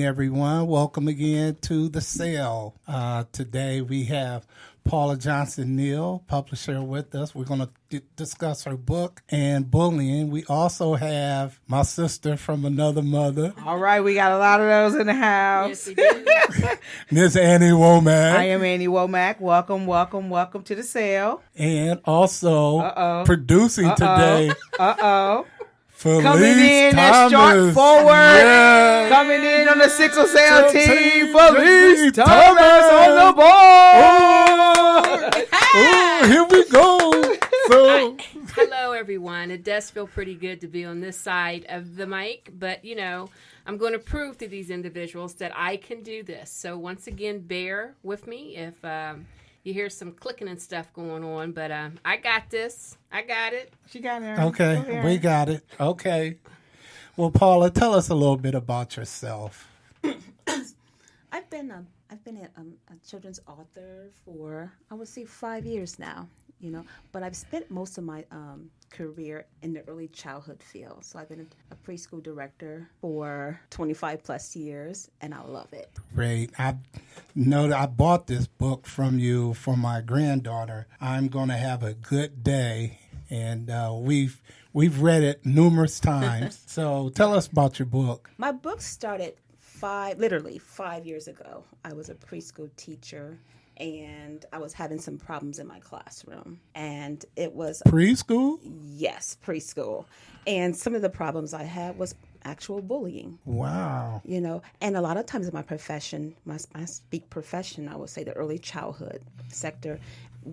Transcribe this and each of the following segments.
everyone. Welcome again to The Cell. Today we have Paula Johnson Neal, publisher, with us. We're going to discuss her book and bullying. We also have my sister from another mother. All right, we got a lot of those in the house. Yes, we do. Miss Annie Womack. I am Annie Womack. Welcome to the Cell. And also producing today. Felice Coming in Thomas. at short forward. Yes. Coming in on the Sickle Cell team. Felice Felice Thomas on the board. Here we go. So, Hello, everyone. It does feel pretty good to be on this side of the mic, but, I'm going to prove to these individuals that I can do this. So once again, bear with me if you hear some clicking and stuff going on, but I got this. I got it. She got it. okay, we got it. Okay. Well, Paula, tell us a little bit about yourself. I've been a children's author for, I would say, 5 years now, but I've spent most of my career in the early childhood field. So I've been a preschool director for 25 plus years, and I love it. Great. I know that I bought this book from you for my granddaughter. I'm going to have a good day, and we've read it numerous times. So tell us about your book. My book started literally 5 years ago. I was a preschool teacher, and I was having some problems in my classroom. And it was... Preschool? Yes, preschool. And some of the problems I had was actual bullying. Wow. And a lot of times in my profession, I speak profession, I would say the early childhood sector,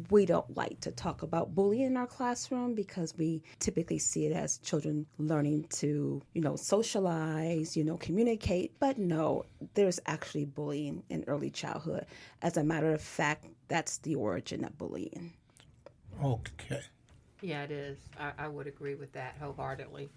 we don't like to talk about bullying in our classroom because we typically see it as children learning to, socialize, communicate. But no, there's actually bullying in early childhood. As a matter of fact, that's the origin of bullying. Okay. Yeah, it is. I would agree with that wholeheartedly.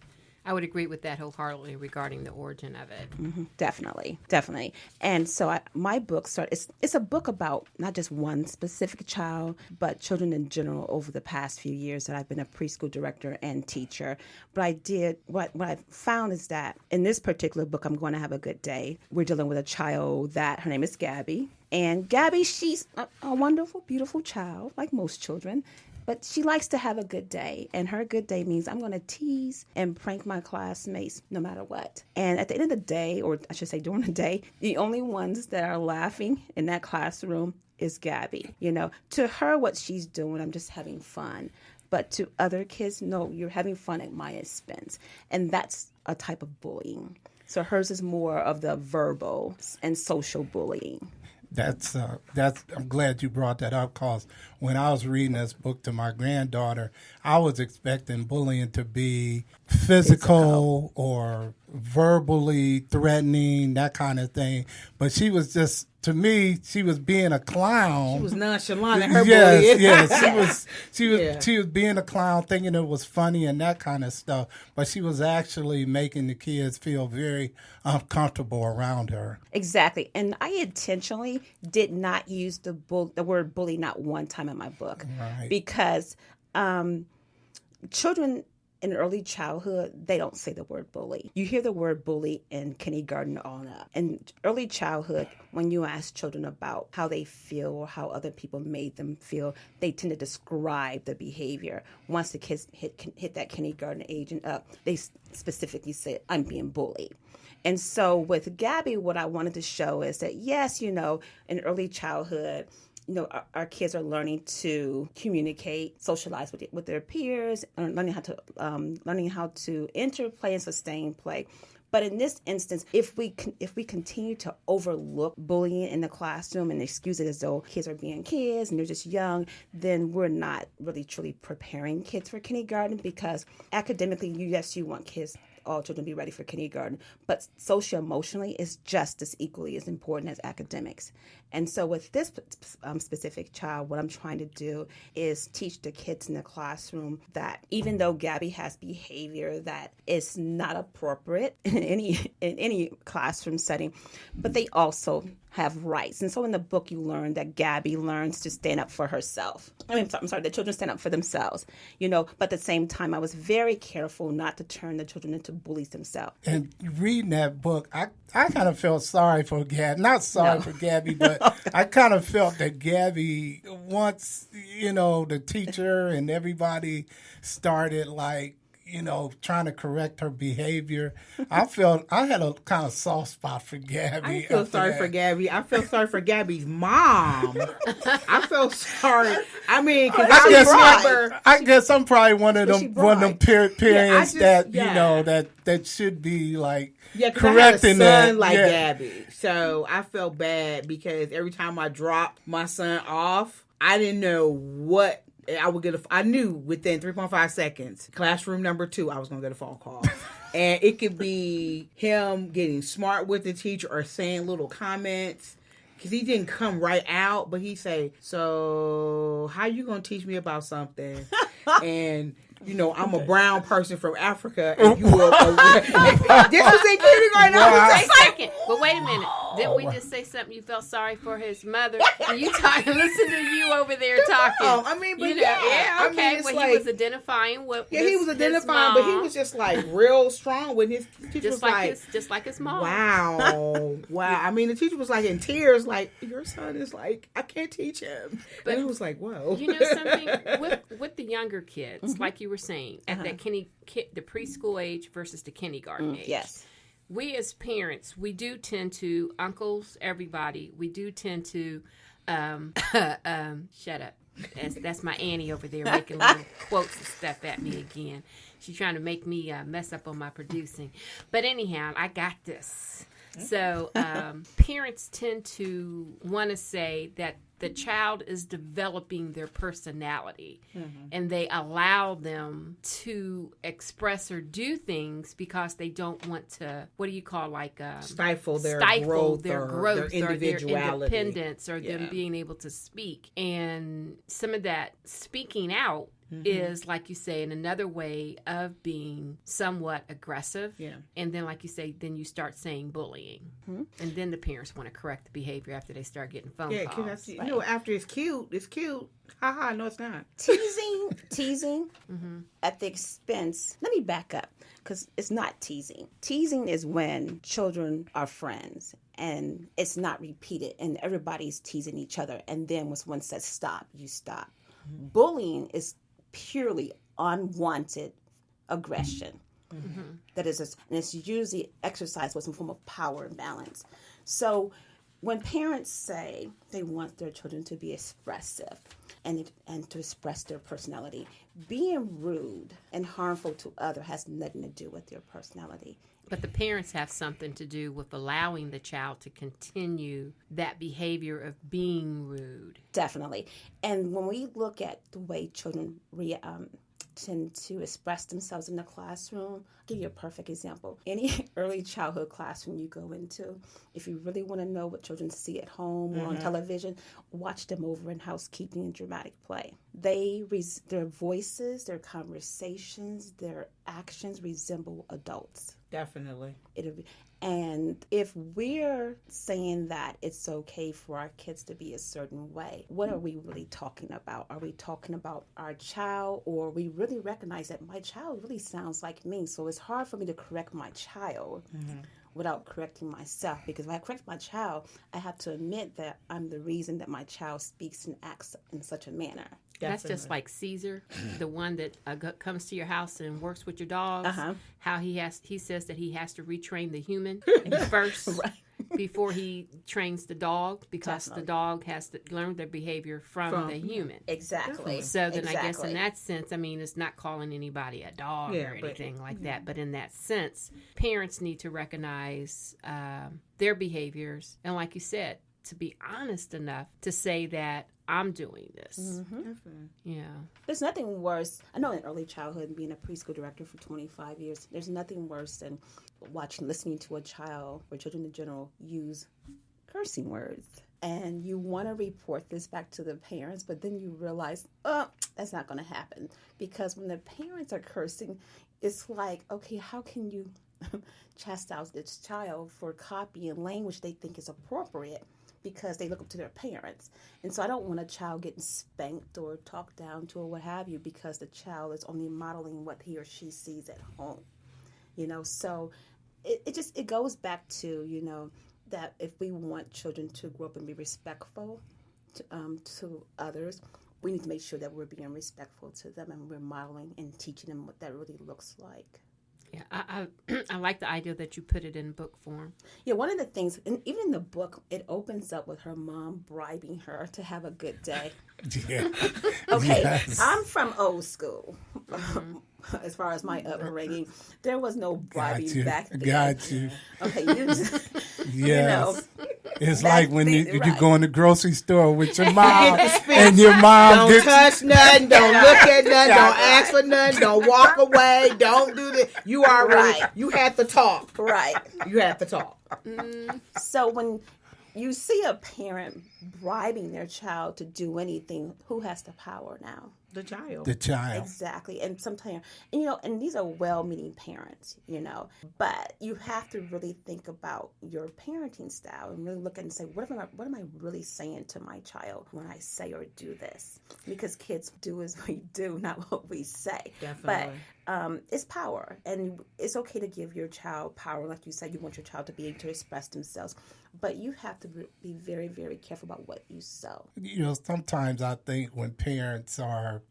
Regarding the origin of it. Mm-hmm. Definitely. And so my book it's a book about not just one specific child, but children in general over the past few years that I've been a preschool director and teacher. But what I found is that in this particular book, I'm Going to Have a Good Day, we're dealing with a child that her name is Gabby. And Gabby, she's a wonderful, beautiful child, like most children. But she likes to have a good day, and her good day means I'm going to tease and prank my classmates no matter what. And at the end of the day, or I should say during the day, the only ones that are laughing in that classroom is Gabby. To her, what she's doing, I'm just having fun. But to other kids, no, you're having fun at my expense. And that's a type of bullying. So hers is more of the verbal and social bullying. That's I'm glad you brought that up, because when I was reading this book to my granddaughter, I was expecting bullying to be physical or verbally threatening, that kind of thing. But she was just, to me, she was being a clown. She was nonchalant in her bullying. Yes, she was being a clown, thinking it was funny and that kind of stuff. But she was actually making the kids feel very uncomfortable around her. Exactly. And I intentionally did not use the word bully not one time in my book. Right. Because children in early childhood, they don't say the word bully. You hear the word bully in kindergarten on up. In early childhood, when you ask children about how they feel or how other people made them feel, they tend to describe the behavior. Once the kids hit that kindergarten age and up, they specifically say, I'm being bullied. And so with Gabby, what I wanted to show is that, yes, in early childhood, our kids are learning to communicate, socialize with their peers, and learning how to interplay and sustain play. But in this instance, if we continue to overlook bullying in the classroom and excuse it as though kids are being kids and they're just young, then we're not really truly preparing kids for kindergarten, because academically, you want all children to be ready for kindergarten, but socio-emotionally is just as equally as important as academics. And so with this specific child, what I'm trying to do is teach the kids in the classroom that even though Gabby has behavior that is not appropriate in any classroom setting, but they also have rights. And so in the book, you learn that Gabby learns to stand up for herself. The children stand up for themselves, but at the same time, I was very careful not to turn the children into bullies themselves. And reading that book, I kind of felt sorry for Gabby. Not sorry for Gabby, but I kind of felt that Gabby, once, the teacher and everybody started trying to correct her behavior, I had a kind of soft spot for Gabby. I feel sorry for Gabby. I feel sorry for Gabby's mom. I feel sorry. I mean, because I guess I'm probably one of them parents that should be correcting that. Like Gabby, so I felt bad because every time I dropped my son off, I didn't know what. I knew within 3.5 seconds, classroom number 2, I was going to get a phone call. And it could be him getting smart with the teacher or saying little comments. Because he didn't come right out, but he say, so how you going to teach me about something? And, I'm a brown person from Africa, and you are this was in kindergarten. Wait a second. But wait a minute. Didn't we just say something? You felt sorry for his mother? And you listen to you over there talking. Okay. He was identifying what. Yeah, he was identifying, but he was just real strong when his teacher was just like his mom. Wow. I mean, the teacher was in tears, your son is I can't teach him. But and I was whoa. You know something with the younger kids, like you were saying, at that the preschool age versus the kindergarten age. Yes. We as parents, we do tend to, uncles, everybody, we do tend to, shut up. That's my Annie over there making little quotes and stuff at me again. She's trying to make me mess up on my producing. But anyhow, I got this. So parents tend to want to say that the child is developing their personality, and they allow them to express or do things because they don't want to, what do you call, stifle their growth their individuality, their independence, or them being able to speak. And some of that speaking out is, like you say, in another way of being somewhat aggressive. Yeah. And then, like you say, then you start saying bullying. And then the parents want to correct the behavior after they start getting phone calls. After it's cute. Haha, no, it's not. Teasing at the expense. Let me back up, because it's not teasing. Teasing is when children are friends and it's not repeated and everybody's teasing each other. And then once one says stop, you stop. Bullying is purely unwanted aggression. That is, and it's usually exercised with some form of power imbalance. So when parents say they want their children to be expressive and to express their personality, being rude and harmful to others has nothing to do with their personality. But the parents have something to do with allowing the child to continue that behavior of being rude. Definitely. And when we look at the way children tend to express themselves in the classroom, I'll give you a perfect example. Any early childhood classroom you go into, if you really want to know what children see at home or on television, watch them over in housekeeping and dramatic play. Their voices, their conversations, their actions resemble adults. Definitely. And if we're saying that it's okay for our kids to be a certain way, what are we really talking about? Are we talking about our child, or we really recognize that my child really sounds like me? So it's hard for me to correct my child without correcting myself, because if I correct my child, I have to admit that I'm the reason that my child speaks and acts in such a manner. That's just like Caesar, the one that comes to your house and works with your dogs. How he says that he has to retrain the human first before he trains the dog, because the dog has to learn their behavior from the human. Exactly. So then I guess in that sense, I mean, it's not calling anybody a dog or anything like that. But in that sense, parents need to recognize their behaviors. And like you said, to be honest enough to say that I'm doing this. Yeah. There's nothing worse. I know in early childhood, being a preschool director for 25 years, there's nothing worse than listening to a child, or children in general, use cursing words. And you want to report this back to the parents, but then you realize, that's not going to happen. Because when the parents are cursing, it's like, okay, how can you chastise this child for copying language they think is appropriate? Because they look up to their parents. And so I don't want a child getting spanked or talked down to or what have you, because the child is only modeling what he or she sees at home. So it goes back to, that if we want children to grow up and be respectful to others, we need to make sure that we're being respectful to them and we're modeling and teaching them what that really looks like. Yeah, I like the idea that you put it in book form. Yeah, one of the things, and even in the book, it opens up with her mom bribing her to have a good day. Yeah. Okay, Yes. I'm from old school. As far as my upbringing, there was no bribing back then. Got you. Okay, you just, Yes. It's Back like when then, you right. go in the grocery store with your mom and your Don't mom gets touch nothing. Don't look at nothing. Don't ask for nothing. Don't walk away. Don't do this. You already. Right. You had to talk. right. You had to talk. So when you see a parent bribing their child to do anything, who has the power now? The child. the child. Exactly. And sometimes, and these are well-meaning parents, but you have to really think about your parenting style and really look at and say, what am I really saying to my child when I say or do this? Because kids do as we do, not what we say. Definitely. But it's power, and it's okay to give your child power. Like you said, you want your child to be able to express themselves, but you have to be very, very careful about what you sow. Sometimes I think when parents are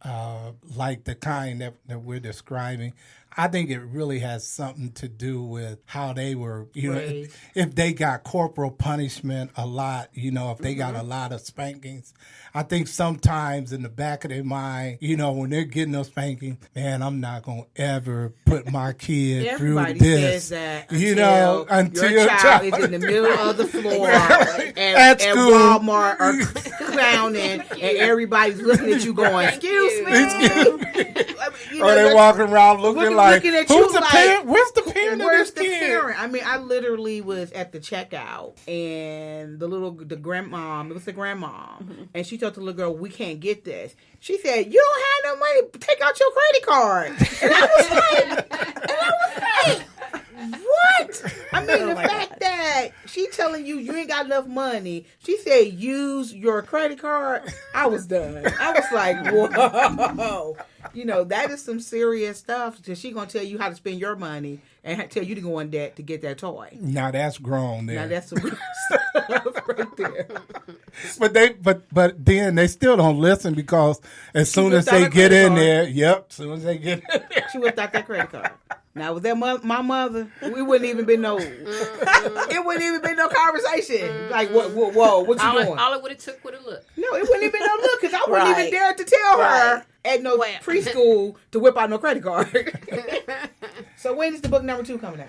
like the kind that we're describing, I think it really has something to do with how they were, Raised. if they got corporal punishment a lot, if they got a lot of spankings. I think sometimes in the back of their mind, when they're getting those spankings, man, I'm not going to ever put my kid Everybody through this. says that until your child is in the middle of the floor at school. Walmart or clowning, and everybody's looking at you going, "Excuse me." Or they walking around looking like, looking at who's you the like, parent? Where's the parent of Where's this the kid? parent? I mean, I literally was at the checkout, and the grandmom, it was the grandmom, and she told the little girl, "We can't get this." She said, "You don't have no money. Take out your credit card." And I was like, what? I mean, the fact that she telling you ain't got enough money. She said, use your credit card. I was done. I was like, whoa. That is some serious stuff. Because she going to tell you how to spend your money and tell you to go in debt to get that toy. Now that's grown there. Now that's some real stuff right there. But then they still don't listen because as soon as they get in there, as soon as they get in there. She whipped out that credit card. Now, with that my mother, we wouldn't even been no. It wouldn't even been no conversation. Like, whoa, what you doing? All it would have took would have looked. No, it wouldn't even been no look because I wouldn't even dare to tell her at no preschool to whip out no credit card. So when is the book number 2 coming out?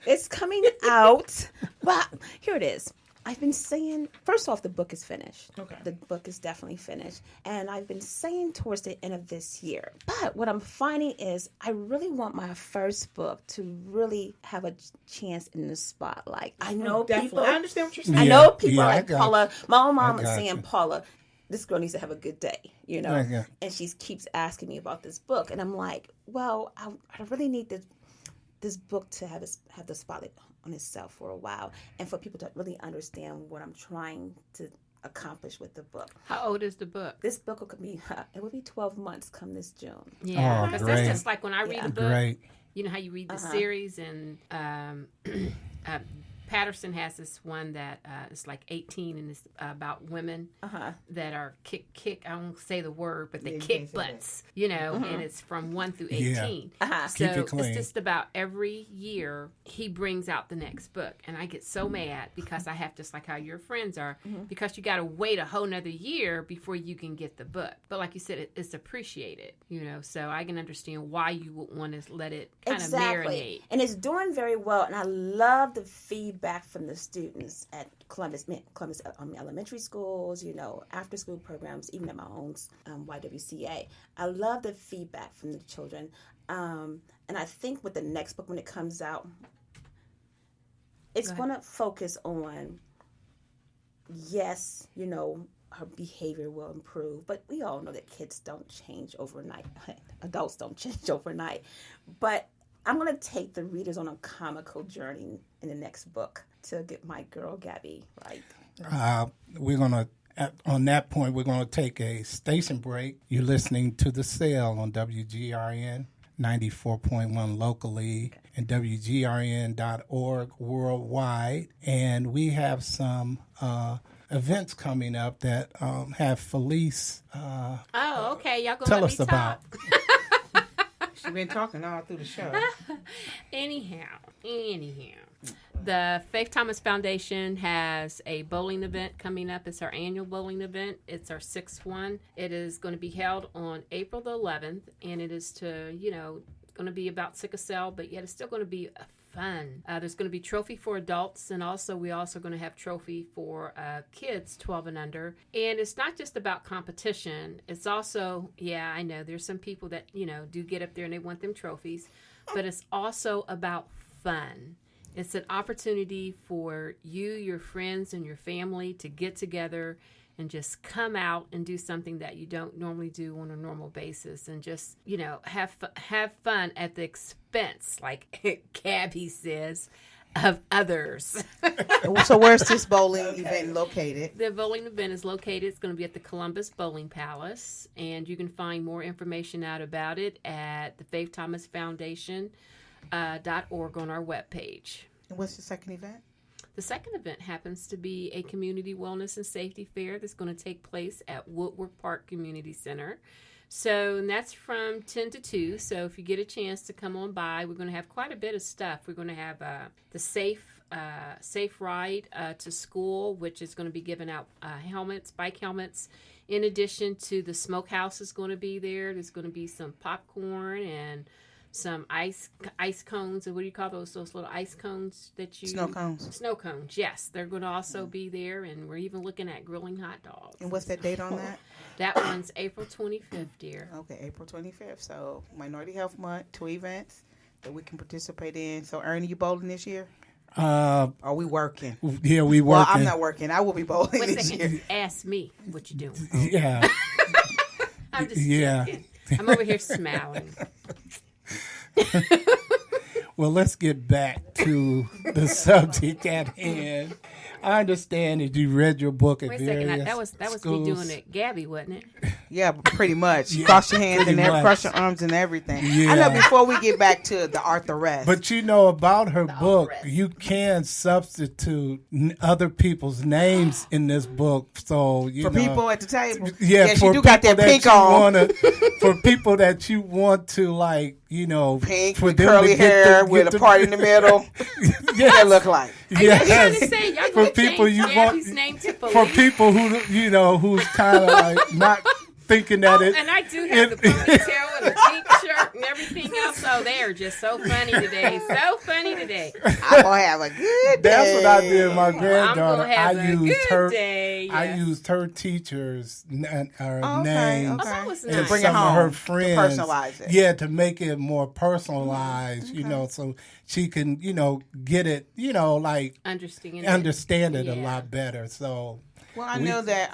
It's coming out. Well, here it is. I've been saying, first off, the book is finished. Okay. The book is definitely finished. And I've been saying towards the end of this year. But what I'm finding is I really want my first book to really have a chance in the spotlight. I know people. I understand what you're saying. I know people I like got Paula. My own mom is got saying, you. Paula, this girl needs to have a good day, Yeah. And she keeps asking me about this book. And I'm like, well, I really need this book to have the spotlight on itself for a while and for people to really understand what I'm trying to accomplish with the book. How old is the book? This book will be 12 months come this June. Yeah, Oh, because great. that's just like when I read a book. Great. You know how you read the series, and Patterson has this one that is like 18, and it's about women that are kick. I won't say the word, but they kick butts. And it's from 1 through 18. Yeah. So Keep it clean. it's just about every year he brings out the next book, and I get so mad because I have, just like how your friends are, because you got to wait a whole nother year before you can get the book. But like you said, it's appreciated. So I can understand why you would want to let it kind of marinate. And it's doing very well, and I love the feedback from the students at Columbus elementary schools, after school programs, even at my own YWCA. I love the feedback from the children. And I think with the next book, when it comes out, it's going to focus on, yes, her behavior will improve, but we all know that kids don't change overnight. Adults don't change overnight. But I'm going to take the readers on a comical journey in the next book to get my girl Gabby right. We're going to, on that point, we're going to take a station break. You're listening to The Sale on WGRN 94.1 locally, and WGRN.org worldwide. And we have some events coming up that have Felice Oh, okay. Y'all gonna tell let us me about. talk? She's been talking all through the show. Anyhow, the Faith Thomas Foundation has a bowling event coming up. It's our annual bowling event. It's our sixth one. It is going to be held on April the 11th, and it is to, going to be about sickle cell, but yet it's still going to be fun. There's going to be trophy for adults, and we also going to have trophy for kids 12 and under. And it's not just about competition. It's also, I know there's some people that do get up there and they want them trophies, but it's also about fun. It's an opportunity for you, your friends, and your family to get together and just come out and do something that you don't normally do on a normal basis, and just have fun at the expense, like Gabby says, of others. So where's this bowling event located? The bowling event is located. It's going to be at the Columbus Bowling Palace, and you can find more information out about it at the Faith Thomas Foundation .org on our webpage. And what's the second event? The second event happens to be a community wellness and safety fair that's going to take place at Woodward Park Community Center. So and that's from 10 to 2. So if you get a chance to come on by, we're going to have quite a bit of stuff. We're going to have the safe ride to school, which is going to be giving out bike helmets. In addition to the smokehouse is going to be there. There's going to be some popcorn and some ice cones. And what do you call those little ice cones that you... Snow cones. Snow cones, yes. They're going to also be there, and we're even looking at grilling hot dogs. And what's that date on that? That one's April 25th, dear. Okay, April 25th. So Minority Health Month, 2 events that we can participate in. So Ernie, you bowling this year? Are we working? Yeah, we working. Well, I'm not working. I will be bowling Wait a this second. year. Ask me what you doing. Yeah. I'm just Yeah. joking. I'm over here smiling. Well, let's get back to the subject at hand. I understand that you read your book at Wait a various second. That was schools. me doing it, Gabby, wasn't it? Yeah, pretty much. Yeah, Cross your hands pretty and much. cross your arms and everything. Yeah. I know before we get back to the Arthur Rest. But about her book, rest. you can substitute other people's names in this book. So for people at the table. yeah, she for do got that people pink you on. for people that you want to Pink for with them curly to get hair the- with get a part in the middle. Yes. That look like. Yes. I'm trying to say, y'all For gonna people change you Gabby's want- name to For Felice. people who's kind of like not thinking that it. And I do have the ponytail and the pink shirt and everything else. Oh, they are just so funny today. So funny today. I'm going to have a good day. That's what I did with my I'm granddaughter. gonna have a used good her. day. I yes. used her teacher's names Oh, that was and nice. bring it some of home, her to friends. personalize it. Yeah, to make it more personalized. So she can get it. Understand it a Yeah. lot better. So. Well, I know that,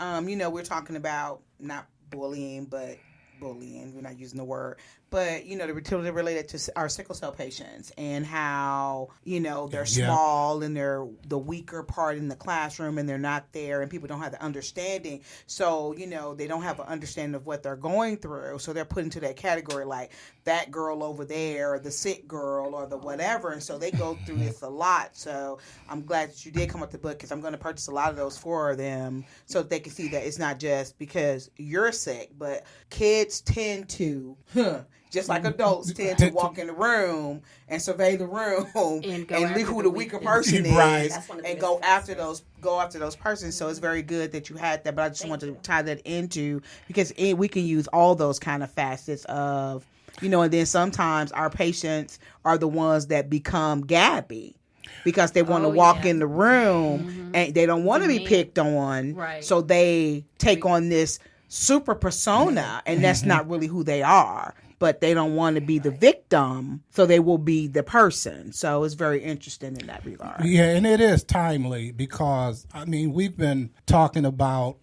we're talking about not bullying, but bullying. We're not using the word. But, they're related to our sickle cell patients and how, they're small and they're the weaker part in the classroom and they're not there and people don't have the understanding. So, they don't have an understanding of what they're going through. So they're put into that category like that girl over there or the sick girl or the whatever. And so they go through this a lot. So I'm glad that you did come up with the book because I'm going to purchase a lot of those for them so that they can see that it's not just because you're sick, but kids tend to, just like adults tend to walk in the room and survey the room and after who the the weaker weak- person Right. is That's one of the and go mistakes. after those persons. So it's very good that you had that, but I just wanted to tie that into because we can use all those kind of facets of, and then sometimes our patients are the ones that become Gabby. Because they want to walk in the room and they don't want to be picked on. Right. So they take on this super persona and that's not really who they are. But they don't want to be the victim, so they will be the person. So it's very interesting in that regard. Yeah, and it is timely because, we've been talking about,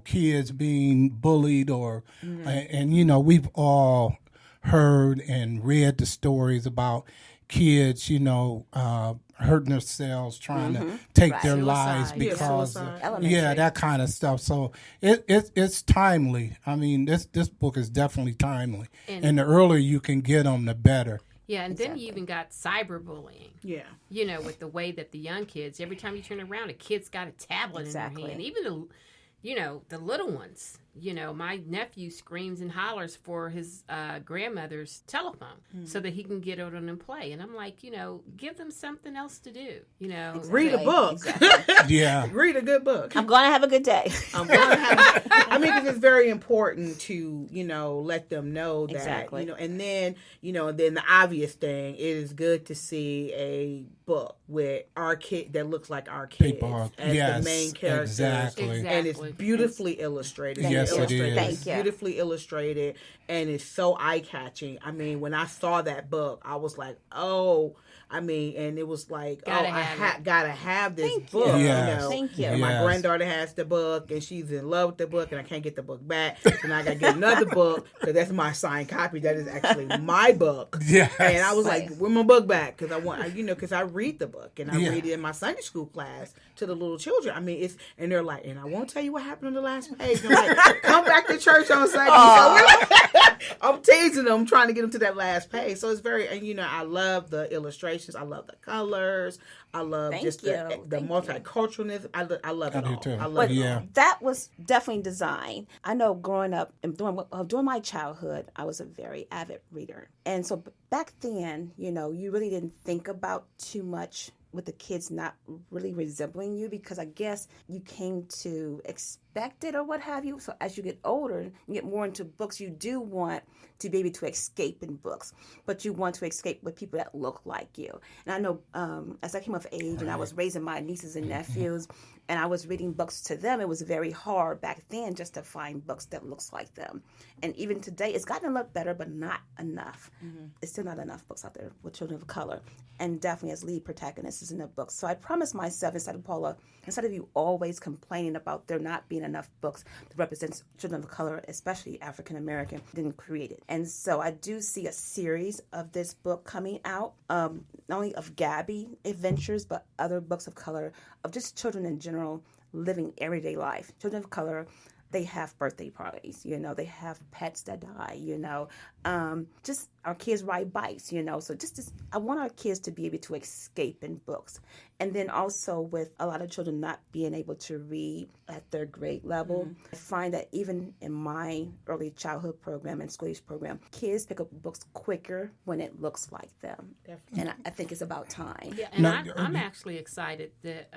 kids being bullied and we've all heard and read the stories about kids, hurting themselves, trying to take their lives Suicide. because, Suicide. Elementary. that kind of stuff. So it's timely. I mean, this book is definitely timely, and the earlier you can get them, the better. Yeah, and then you even got cyberbullying. Yeah. With the way that the young kids, every time you turn around, a kid's got a tablet in their hand. Even the little ones. My nephew screams and hollers for his grandmother's telephone so that he can get it on and play. And I'm like, give them something else to do. Read a book. Exactly. Yeah. Read a good book. I'm going to have a good day. I'm going to have. I mean, because it's very important to let them know that Exactly. and then then the obvious thing, it is good to see a book with our kid that looks like our kids as the main characters, exactly. and it's beautifully illustrated. Yes, it is. Thank you. Beautifully illustrated, and it's so eye catching. I mean, when I saw that book, I was like, oh. I mean, and it was like, gotta have this book. Yes. Thank you. My Yes. granddaughter has the book, and she's in love with the book, and I can't get the book back. And I got to get another book, because that's my signed copy. That is actually my book. Yes. And I was like, where's my book back? Because I want, because I read the book, and I read it in my Sunday school class to the little children. I mean, and they're like, and I won't tell you what happened on the last page. And I'm like, come back to church on Sunday. So I'm teasing them, trying to get them to that last page. So it's very, and I love the illustrations. I love the colors. I love Thank just you. the Thank multiculturalism. I love it do all. too. I love But it all. that was definitely designed. I know growing up and during my childhood, I was a very avid reader. And so back then, you really didn't think about too much with the kids not really resembling you, because I guess you came to expect it or what have you. So as you get older, you get more into books, you do want to be able to escape in books, but you want to escape with people that look like you. And I know as I came of age and I was raising my nieces and nephews and I was reading books to them, it was very hard back then just to find books that looks like them. And even today, it's gotten a lot better, but not enough. It's still not enough books out there with children of color, and definitely as lead protagonists in the books. So I promised myself, instead of you always complaining about there not being enough books that represent children of color, especially African American, didn't create it. And so I do see a series of this book coming out, not only of Gabby adventures, but other books of color, of just children in general living everyday life. Children of color, they have birthday parties, they have pets that die, just our kids ride bikes, so I want our kids to be able to escape in books. And then also with a lot of children not being able to read at their grade level, I find that even in my early childhood program and school age program, kids pick up books quicker when it looks like them. Definitely. And I think it's about time. Yeah, and I'm actually excited that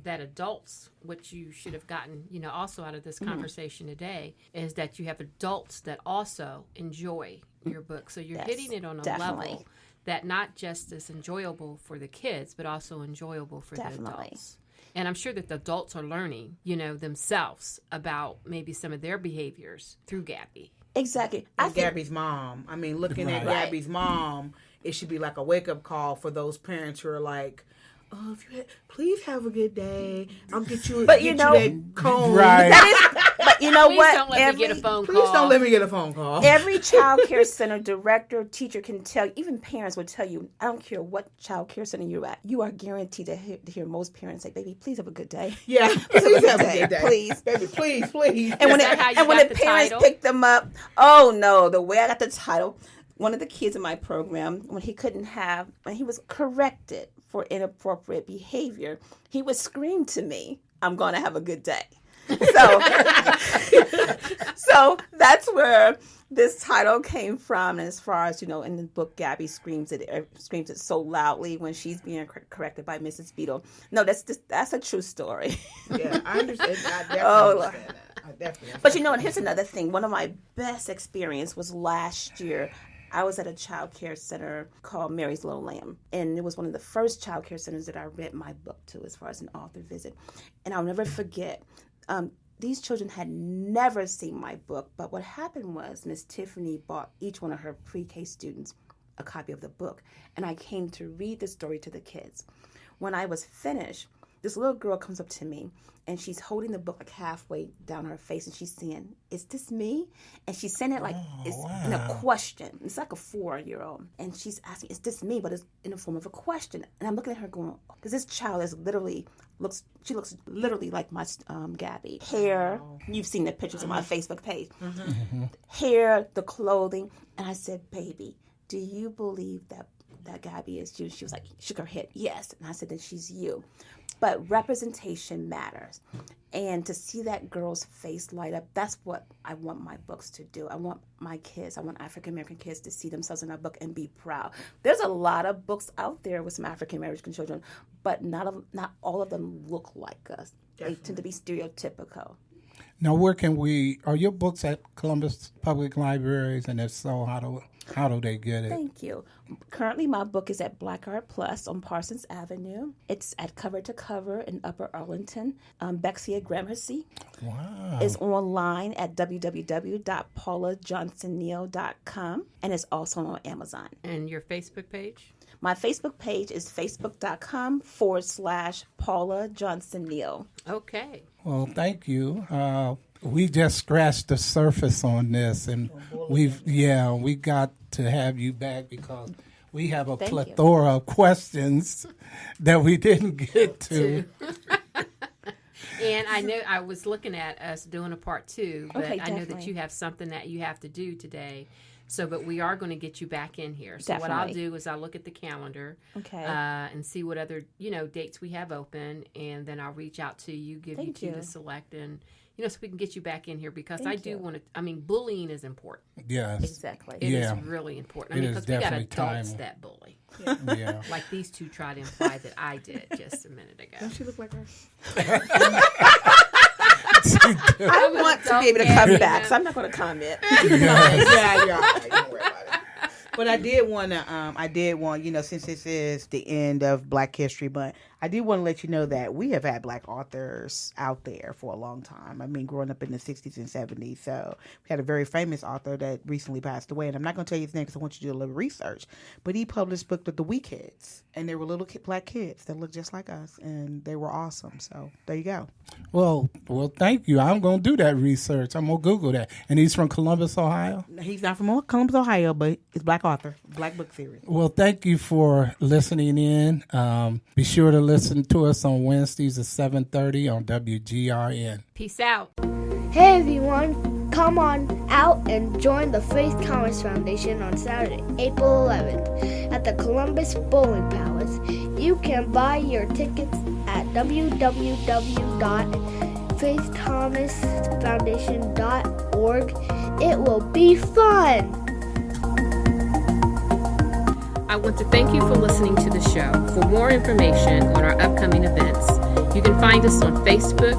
that adults, which you should have gotten, also out of this conversation today, is that you have adults that also enjoy your book. So you're hitting it on a level that not just is enjoyable for the kids, but also enjoyable for the adults. And I'm sure that the adults are learning, themselves about maybe some of their behaviors through Gabby. Exactly. And Gabby's mom. I mean, looking at Gabby's mom, it should be like a wake-up call for those parents who are like, oh, please have a good day. I'll get you, but you that comb. Right. But you know Please what? don't let me get a phone call. Please don't let me get a phone call. Every child care center director, teacher can tell you, even parents will tell you, I don't care what child care center you're at, you are guaranteed to hear most parents say, baby, please have a good day. Yeah, please have a good day. Please. Baby, please. And when got the the parents title? pick them up, oh no, the way I got the title, one of the kids in my program, when he was corrected for inappropriate behavior, he would scream to me, I'm going to have a good day. So that's where this title came from. And as far as, in the book, Gabby screams it so loudly when she's being corrected by Mrs. Beadle. No, that's a true story. Yeah, I understand. I definitely understand that. I definitely understand. But and here's another thing. One of my best experience was last year. I was at a child care center called Mary's Little Lamb. And it was one of the first child care centers that I read my book to as far as an author visit. And I'll never forget, these children had never seen my book. But what happened was Miss Tiffany bought each one of her pre-K students a copy of the book. And I came to read the story to the kids. When I was finished, This little girl comes up to me, and she's holding the book like halfway down her face, and she's saying, "Is this me?" And she's saying it like it's in a question. It's like a 4-year-old, and she's asking, "Is this me?" But it's in the form of a question. And I'm looking at her going, because this child is literally looks literally like my Gabby. Hair, you've seen the pictures on my Facebook page. Hair, the clothing, and I said, "Baby, do you believe that Gabby is you?" She was like, shook her head, "Yes." And I said, "Then she's you." But representation matters. And to see that girl's face light up, that's what I want my books to do. I want my kids, I want African-American kids to see themselves in our book and be proud. There's a lot of books out there with some African-American children, but not all of them look like us. Definitely. They tend to be stereotypical. Now, are your books at Columbus Public Libraries? And if so, how do they get it? Thank you. Currently, my book is at Black Art Plus on Parsons Avenue. It's at Cover to Cover in Upper Arlington. Bexia Gramercy. Wow. Is online at www.paulajohnsonneal.com, and it's also on Amazon. And your Facebook page? My Facebook page is facebook.com/Paula Johnson Neal. Okay. Well, thank you. We just scratched the surface on this, and we got to have you back because we have a plethora of questions that we didn't get to. And I know I was looking at us doing a part 2, but Okay, I know that definitely. you have something that you have to do today. So, but we are going to get you back in here. So what Definitely. I'll do is I'll look at the calendar and see what other, dates we have open. And then I'll reach out to you, give you 2 to select and, so we can get you back in here because I do want to, bullying is important. Yes. Exactly. It is really important. Because we got adults that bully. Yeah. Like these 2 try to imply that I did just a minute ago. Don't she look like her? I want to be able to come back, so I'm not going to comment. Yeah. Don't worry about it. But I did want, since this is the end of Black History Month, I do want to let you know that we have had Black authors out there for a long time. I mean, growing up in the 60s and 70s. So we had a very famous author that recently passed away. And I'm not going to tell you his name because I want you to do a little research. But he published a book with the Wee Kids. And they were little Black kids that looked just like us. And they were awesome. So there you go. Well, thank you. I'm going to do that research. I'm going to Google that. And he's from Columbus, Ohio? He's not from Columbus, Ohio, but it's Black author, Black book series. Well, thank you for listening in. Be sure to listen to us on Wednesdays at 7:30 on WGRN. Peace out. Hey everyone, come on out and join the Faith Thomas Foundation on Saturday, April 11th at the Columbus Bowling Palace. You can buy your tickets at www.faiththomasfoundation.org. It will be fun! I want to thank you for listening to the show. For more information on our upcoming events, you can find us on Facebook,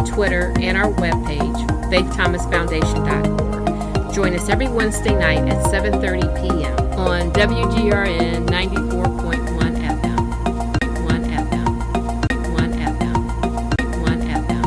Twitter, and our webpage, faiththomasfoundation.org. Join us every Wednesday night at 7:30 p.m. on WGRN 94.